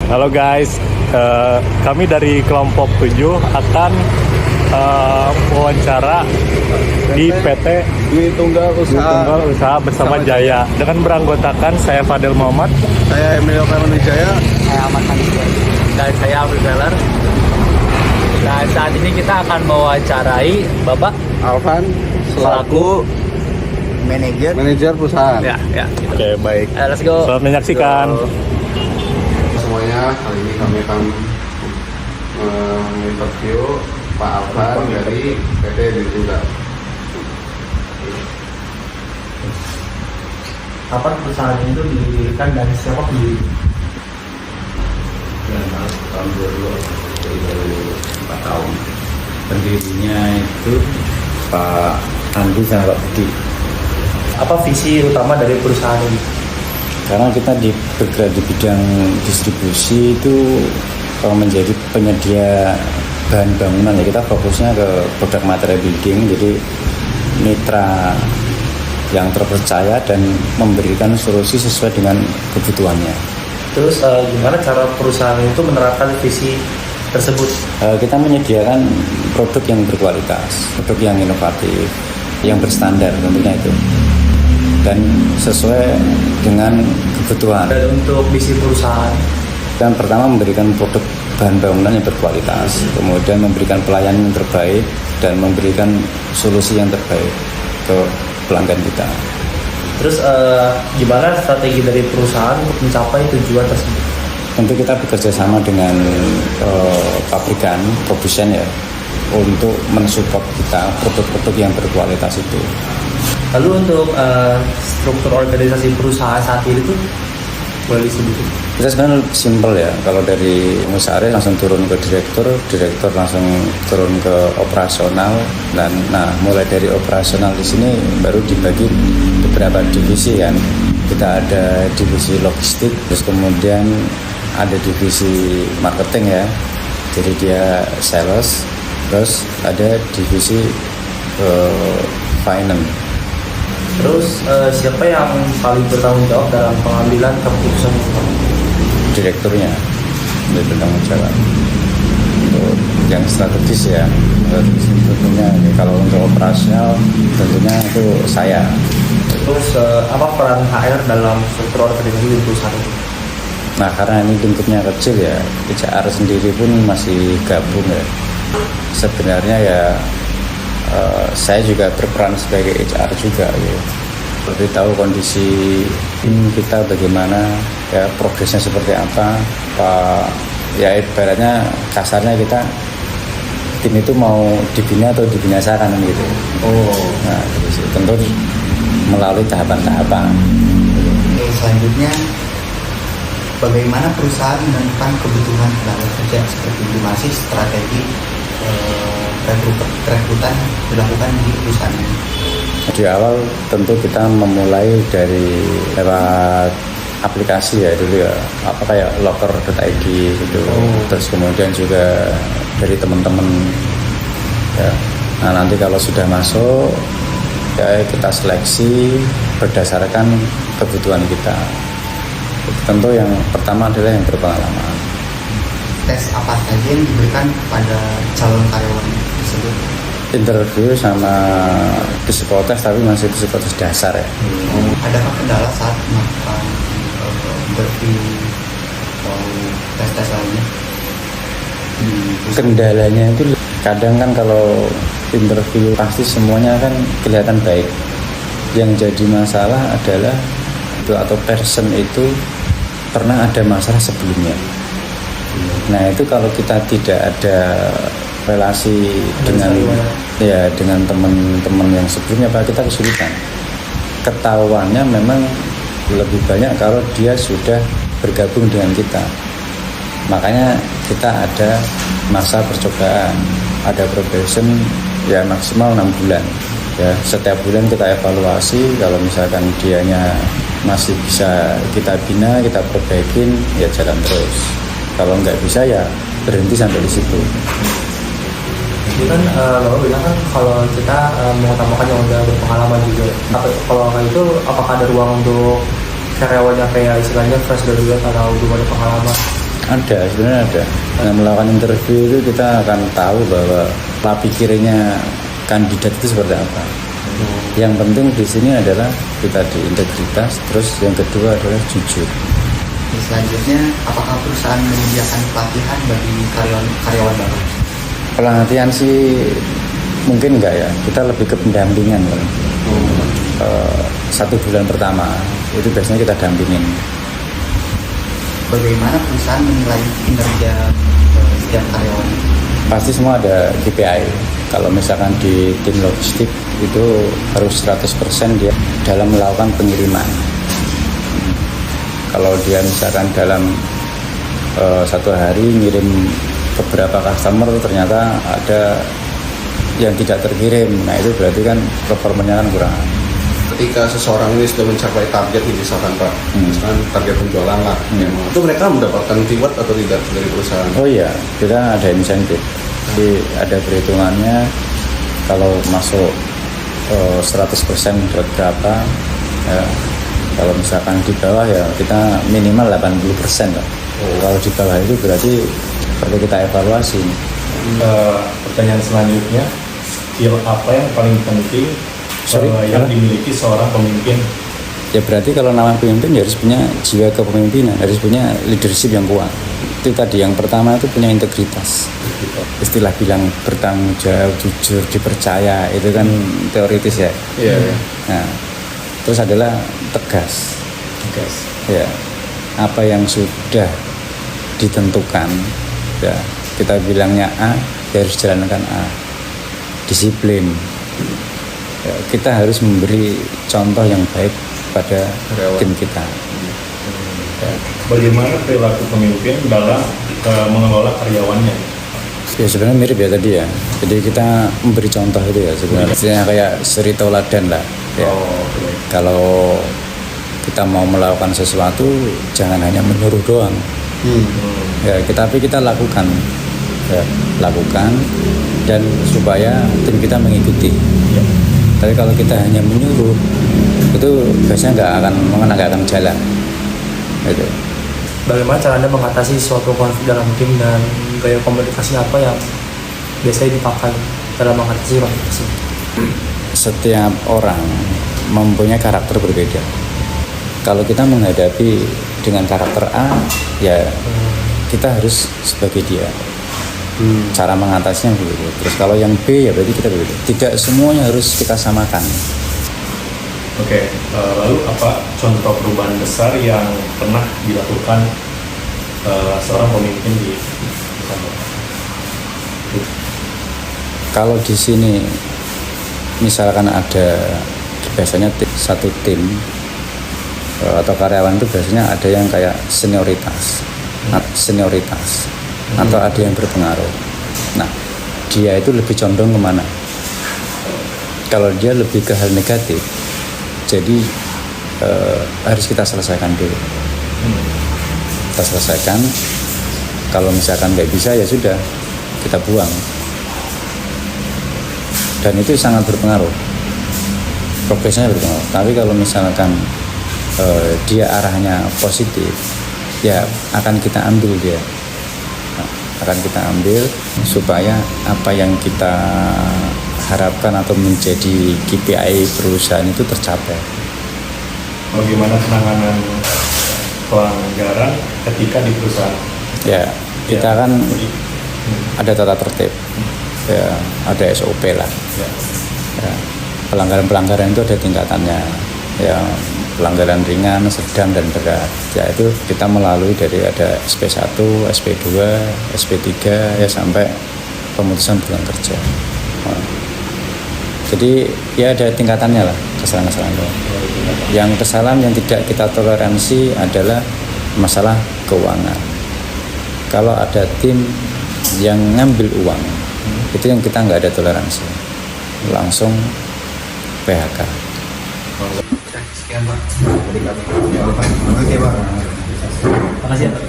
Halo guys, kami dari kelompok 7 akan wawancara di PT Dwi Tunggal Usaha bersama Jaya dengan beranggotakan saya Fadil Muhammad, saya Emilio Karmanijaya, Saya Ahmad Manisya. Dan saya Abdul Zeller. Nah, saat ini kita akan mewawancarai Bapak Alvan selaku manajer perusahaan. ya, gitu. Oke, baik. Let's go. Selamat menyaksikan. Semuanya, kali ini kami akan menginterview Pak Alvan dari PT Dwi Tunggal. Kapan perusahaan itu didirikan dan siapa pendiri? Tahun 2000, jadi baru 4 tahun. Pendirinya itu Pak Andi sama Pak Budi. Apa visi utama dari perusahaan ini? Karena kita bergerak di bidang distribusi itu menjadi penyedia bahan bangunan, ya kita fokusnya ke produk material building, jadi mitra yang terpercaya dan memberikan solusi sesuai dengan kebutuhannya. Terus gimana cara perusahaan itu menerapkan visi tersebut? Kita menyediakan produk yang berkualitas, produk yang inovatif, yang berstandar tentunya itu, dan sesuai dengan kebutuhan. Dan untuk visi perusahaan, Dan pertama memberikan produk bahan bangunan yang berkualitas, kemudian memberikan pelayanan yang terbaik dan memberikan solusi yang terbaik ke pelanggan kita. terus gimana strategi dari perusahaan untuk mencapai tujuan tersebut? Tentu kita bekerja sama dengan pabrikan, produsen ya, untuk mensupport kita produk-produk yang berkualitas itu. Lalu untuk struktur organisasi perusahaan saat ini tuh boleh disebutin? Kita sebenarnya simple ya, kalau dari komisaris langsung turun ke direktur langsung turun ke operasional, dan mulai dari operasional di sini baru dibagi beberapa divisi kan. Kita ada divisi logistik, terus kemudian ada divisi marketing ya, jadi dia sales, terus ada divisi finance. Terus siapa yang paling bertanggung jawab dalam pengambilan keputusan itu? Direkturnya dia bertanggung jawab untuk yang strategis ya. Tentunya kalau untuk operasional tentunya itu saya. Terus apa peran HR dalam struktur organisasi di perusahaan itu? Nah, karena ini lingkupnya kecil ya, HR sendiri pun masih gabung ya. Sebenarnya ya saya juga berperan sebagai HR juga ya. Lebih tahu kondisi tim kita bagaimana, ya progresnya seperti apa. Ya ibaratnya kasarnya kita tim itu mau dibina atau dibinasakan gitu. Nah, tentu melalui tahapan-tahapan. Oke, selanjutnya bagaimana perusahaan menentukan kebutuhan tenaga kerja seperti masih strategi rekrutan dilakukan di perusahaan ini? Di awal tentu kita memulai dari lewat aplikasi ya dulu ya, apa kayak locker.id gitu. Terus kemudian juga dari teman-teman ya. Nah, nanti kalau sudah masuk ya kita seleksi berdasarkan kebutuhan kita. Tentu yang pertama adalah yang berpengalaman. Tes apa saja yang diberikan kepada calon karyawan tersebut? Interview sama psikotes, tapi masih psikotes dasar ya. Adakah kendala saat melakukan interview atau tes-tes lainnya? Kendalanya itu kadang kan kalau interview pasti semuanya kan kelihatan baik. Yang jadi masalah adalah itu atau person itu pernah ada masalah sebelumnya. Nah, itu kalau kita tidak ada relasi dengan teman-teman yang sebelumnya, Pak, kita kesulitan. Ketahuannya memang lebih banyak kalau dia sudah bergabung dengan kita. Makanya kita ada masa percobaan, ada probation ya maksimal 6 bulan. Ya, setiap bulan kita evaluasi, kalau misalkan dianya masih bisa kita bina, kita perbaikin, ya jalan terus. Kalau nggak bisa ya berhenti sampai di situ. Jadi kan Bapak bilang kan kalau kita mengutamakan yang udah berpengalaman juga. Kalau kayak itu apakah ada ruang untuk karyawannya kayak istilahnya fresh graduate atau belum ada pengalaman? Ada, sebenarnya ada. Dengan melakukan interview itu kita akan tahu bahwa pola pikirnya kandidat itu seperti apa. Yang penting di sini adalah kita di integritas, terus yang kedua adalah jujur. Selanjutnya, apakah perusahaan menyediakan pelatihan bagi karyawan baru? Pelatihan sih mungkin enggak ya, kita lebih ke pendampingan kan. 1 bulan pertama itu biasanya kita dampingin. Bagaimana perusahaan menilai kinerja setiap karyawan? Pasti semua ada KPI. Kalau misalkan di tim logistik itu harus 100% dia dalam melakukan pengiriman. Kalau dia misalkan dalam 1 hari ngirim beberapa customer ternyata ada yang tidak terkirim, nah itu berarti kan performanya kan kurang. Ketika seseorang ini sudah mencapai target misalkan Pak, misalkan target penjualan lah, itu mereka mendapatkan reward atau tidak dari perusahaan? Oh iya, kita ada insentif. Jadi ada perhitungannya kalau masuk 100% dapat berapa ya, kalau misalkan di bawah ya kita minimal 80% lah. Kalau di bawah itu berarti perlu kita evaluasi. Pertanyaan selanjutnya, skill apa yang paling penting yang dimiliki seorang pemimpin? Ya berarti kalau namanya pemimpin ya harus punya jiwa kepemimpinan, harus punya leadership yang kuat. Itu tadi yang pertama itu punya integritas. Istilah bilang bertanggung jawab, jujur, dipercaya itu kan teoritis ya. Nah, terus adalah tegas. Ya, apa yang sudah ditentukan, ya kita bilangnya A, ya harus jalankan A. Disiplin. Ya, kita harus memberi contoh yang baik pada tim kita. Bagaimana perilaku pemimpin dalam mengelola karyawannya? Ya sebenarnya mirip ya tadi ya. Jadi kita memberi contoh itu ya sebenarnya. Istilahnya kayak suri tauladan lah. Ya. Kalau kita mau melakukan sesuatu jangan hanya menyuruh doang. Ya, tapi kita lakukan. Ya, lakukan dan supaya tim kita mengikuti. Ya. Tapi kalau kita hanya menyuruh itu biasanya nggak akan jalan. Gitu. Bagaimana cara Anda mengatasi suatu konflik dalam tim dan gaya komunikasi apa yang biasanya dipakai dalam mengatasi konflik tersebut? Setiap orang mempunyai karakter berbeda. Kalau kita menghadapi dengan karakter A, ya kita harus sebagai dia. Cara mengatasinya begitu. Terus kalau yang B ya berarti kita begitu. Tidak semuanya harus kita samakan. Oke, lalu apa contoh perubahan besar yang pernah dilakukan seorang pemimpin di kantor? Kalau di sini misalkan ada biasanya satu tim atau karyawan itu biasanya ada yang kayak senioritas atau ada yang berpengaruh. Nah, dia itu lebih condong kemana? Kalau dia lebih ke hal negatif, jadi harus kita selesaikan dulu. Kita selesaikan. Kalau misalkan nggak bisa ya sudah kita buang. Dan itu sangat berpengaruh. Progresnya berpengaruh. Tapi kalau misalkan dia arahnya positif, ya akan kita ambil dia. Akan kita ambil supaya apa yang kita harapkan atau menjadi KPI perusahaan itu tercapai. Bagaimana penanganan pelanggaran ketika di perusahaan? Ya, kita kan ada tata tertib, ya, ada SOP lah. Ya, pelanggaran-pelanggaran itu ada tingkatannya. Ya, pelanggaran ringan, sedang dan berat. Ya itu kita melalui dari ada SP1, SP2, SP3 ya sampai pemutusan bulan kerja. Jadi ya ada tingkatannya lah kesalahan-kesalahan itu. Yang kesalahan yang tidak kita toleransi adalah masalah keuangan. Kalau ada tim yang ngambil uang, itu yang kita nggak ada toleransi. Langsung PHK. Sekian Pak. Terima kasih ya Pak.